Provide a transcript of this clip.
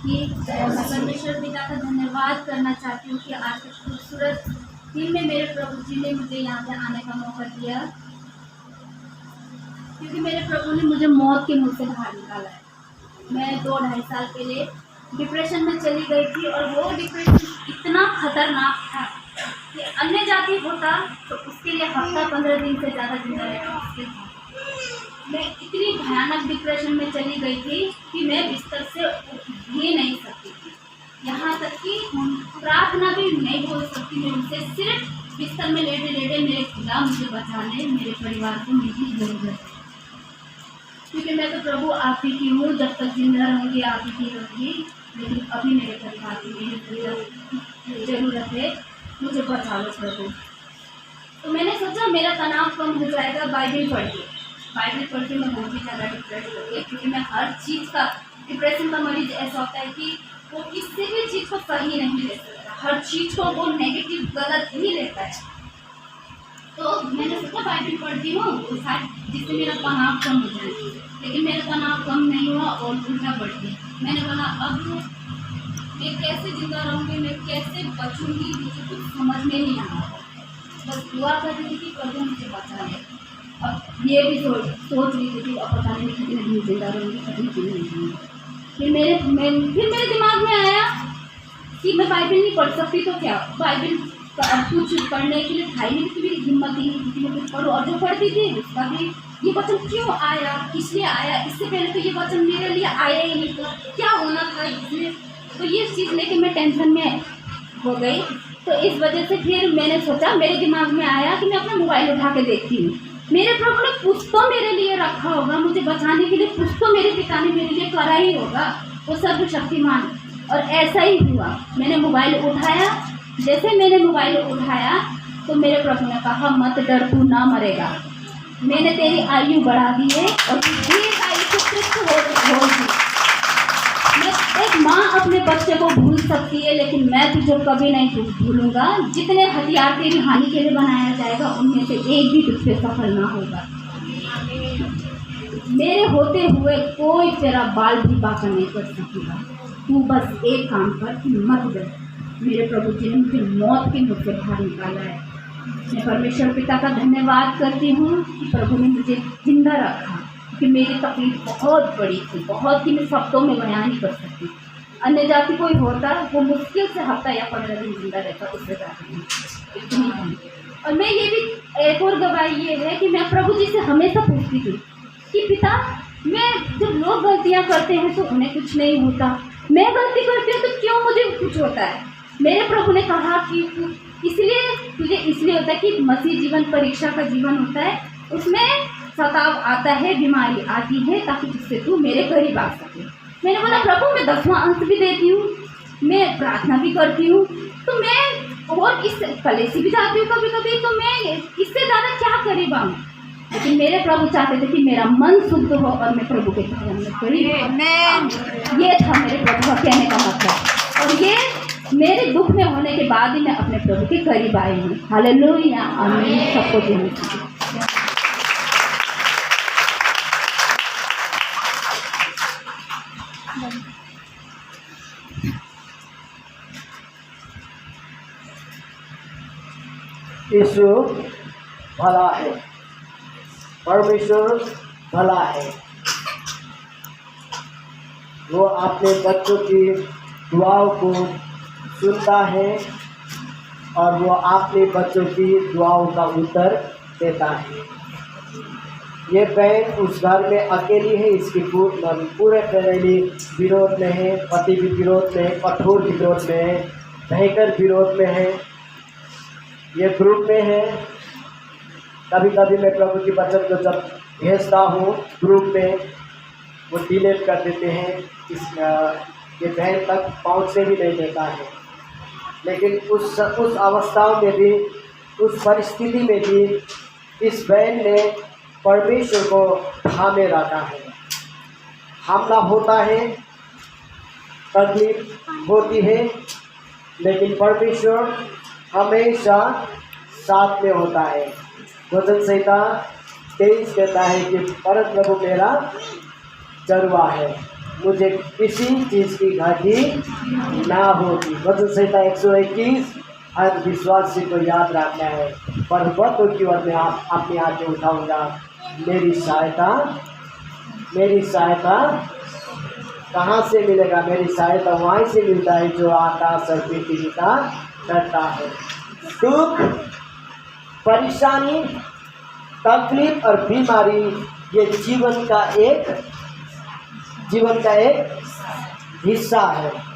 कि मैं परमेश्वर पिता का धन्यवाद करना चाहती हूँ कि आज के खूबसूरत दिन में मेरे प्रभु जी ने मुझे यहाँ पे आने का मौका दिया, क्योंकि मेरे प्रभु ने मुझे मौत के मुँह से बाहर निकाला है। मैं 2-2.5 साल पहले डिप्रेशन में चली गई थी और वो डिप्रेशन इतना खतरनाक था कि अन्य जाति होता तो उसके लिए हफ्ता 15 दिन से ज़्यादा जिंदा रहना मुश्किल था। मैं इतनी भयानक डिप्रेशन में चली गई थी कि मैं बिस्तर से उठ भी नहीं सकती थी, यहाँ तक कि प्रार्थना भी नहीं बोल सकती मैं उनसे। सिर्फ बिस्तर में लेटे लेटे मेरे खुदा मुझे बचा ले, मेरे परिवार को मेरी ज़रूरत है, क्योंकि मैं तो प्रभु आप ही की हूँ, जब तक जिंदा रहूँगी आप ही की रहूँगी, लेकिन अभी मेरे परिवार की मेरी ज़रूरत है, मुझे बचा लो प्रभु। तो मैंने सोचा मेरा तनाव कम हो जाएगा बाइबल पढ़ के मैं बहुत ही ज़्यादा डिप्रेस हो गई, क्योंकि मैं हर चीज़ का डिप्रेशन का मरीज ऐसा होता है कि वो किसी भी चीज़ को सही नहीं ले सकता, हर चीज़ को वो नेगेटिव गलत ही लेता है। तो मैंने सोचा बाइबल पढ़ती हूँ तो शायद जिससे मेरा तनाव कम हो जाए, लेकिन मेरा तनाव कम नहीं हुआ और उल्टा बढ़ गया। मैंने बोला अब मैं कैसे जिंदा रहूँगी, मैं कैसे बचूँगी, मुझे कुछ समझ में नहीं आ रहा। बस दुआ कर रही थी कि प्रभु मुझे बचा ले। अब ये भी सोच रही थी कि अब पता नहीं कितने दिन जिंदा रहूँगी, कभी नहीं रहूँगी। फिर मेरे दिमाग में आया कि मैं बाइबल नहीं पढ़ सकती तो क्या, बाइबल कुछ पढ़ने के लिए था ही नहीं, कि मेरी हिम्मत ही नहीं थी मैं कुछ पढ़ूँ। और जो पढ़ती थी उसका भी ये वचन क्यों आया, इसलिए आया, इससे पहले तो ये वचन मेरे लिए आया ही नहीं था, क्या होना था इसलिए। तो ये चीज़ लेके मैं टेंशन में हो गई। तो इस वजह से फिर मैंने सोचा, मेरे दिमाग में आया कि मैं अपना मोबाइल उठा के देखती हूँ, मेरे प्रभु ने कुछ तो मेरे लिए रखा होगा, मुझे बचाने के लिए कुछ तो मेरे पिता ने मेरे लिए करा ही होगा, वो सर्वशक्तिमान। और ऐसा ही हुआ, मैंने मोबाइल उठाया। जैसे मैंने मोबाइल उठाया तो मेरे प्रभु ने कहा मत डर, तू ना मरेगा, मैंने तेरी आयु बढ़ा दी है और दीर्घायु से तृप्त होगी। एक माँ अपने बच्चे को भूल सकती है, लेकिन मैं तुझे कभी नहीं भूलूंगा। जितने हथियार तेरी हानि के लिए बनाया जाएगा उनमें से एक भी तुझसे सफल ना होगा। मेरे होते हुए कोई तेरा बाल भी बाका नहीं कर सकेगा। तू बस एक काम कर कि मत डर। मेरे प्रभु जी ने मुझे मौत के मुँह से बाहर निकाला है। मैं परमेश्वर पिता का धन्यवाद करती हूँ कि प्रभु ने मुझे जिंदा रखा, कि मेरी तकलीफ बहुत बड़ी थी, बहुत ही मैं शब्दों में बयान नहीं कर सकती। अन्य जाति कोई होता वो मुश्किल से हफ्ता या 15 दिन जिंदा रहता, उससे ज़्यादा नहीं, इतनी नहीं। और मैं ये भी एक और गवाही ये है कि मैं प्रभु जी से हमेशा पूछती थी कि पिता, मैं जब लोग गलतियाँ करते हैं तो उन्हें कुछ नहीं होता, मैं गलती करती हूँ तो क्यों मुझे कुछ होता है। मेरे प्रभु ने कहा कि तुझे इसलिए होता है कि मसीह जीवन परीक्षा का जीवन होता है, उसमें सताव आता है, बीमारी आती है, ताकि जिससे तू मेरे करीब आ सके। मैंने बोला प्रभु मैं 10वां अंश भी देती हूँ, मैं प्रार्थना भी करती हूँ, तो मैं और इस कलेसी भी जाती हूँ कभी कभी, तो मैं इससे ज़्यादा क्या करीब आऊँ। लेकिन मेरे प्रभु चाहते थे कि मेरा मन शुद्ध हो और मैं प्रभु के चरण में करीब। ये था मेरे प्रभु का कहने का मतलब, और ये मेरे दुख में होने के बाद ही मैं अपने प्रभु के करीब आई हूँ। हालेलुया, आमीन। सबको धन्यवाद। यीशु भला है, परमेश्वर भला है। वो अपने बच्चों की दुआओं को सुनता है और वो अपने बच्चों की दुआओं का उत्तर देता है। ये बहन उस घर में अकेली है, इसकी पूरे फैमिली विरोध में है, पति भी विरोध में है, कठोर विरोध में है, भयंकर विरोध में है, ये ग्रुप में है। कभी कभी मैं प्रभु की वचन को जब भेजता हूँ ग्रुप में, वो डिलीट कर देते हैं, ये बहन तक पहुँचने भी नहीं देता है। लेकिन उस अवस्थाओं में भी, उस परिस्थिति में भी इस बहन ने परमेश्वर को थामे रखा है। हमला होता है, तकलीफ होती है, लेकिन परमेश्वर हमेशा साथ में होता है। भजन संहिता 23 कहता है कि परम प्रभु मेरा चरवा है, मुझे किसी चीज़ की घाटी ना होगी। वचन संहिता 121 हर विश्वासी को याद रखना है। पर्वतों की ओर मैं अपनी आंखें उठाऊंगा, मेरी सहायता कहाँ से मिलेगा? मेरी सहायता वहीं से मिलता है जो आकाश और पृथ्वी का करता है। दुख, परेशानी, तकलीफ और बीमारी ये जीवन का एक हिस्सा है।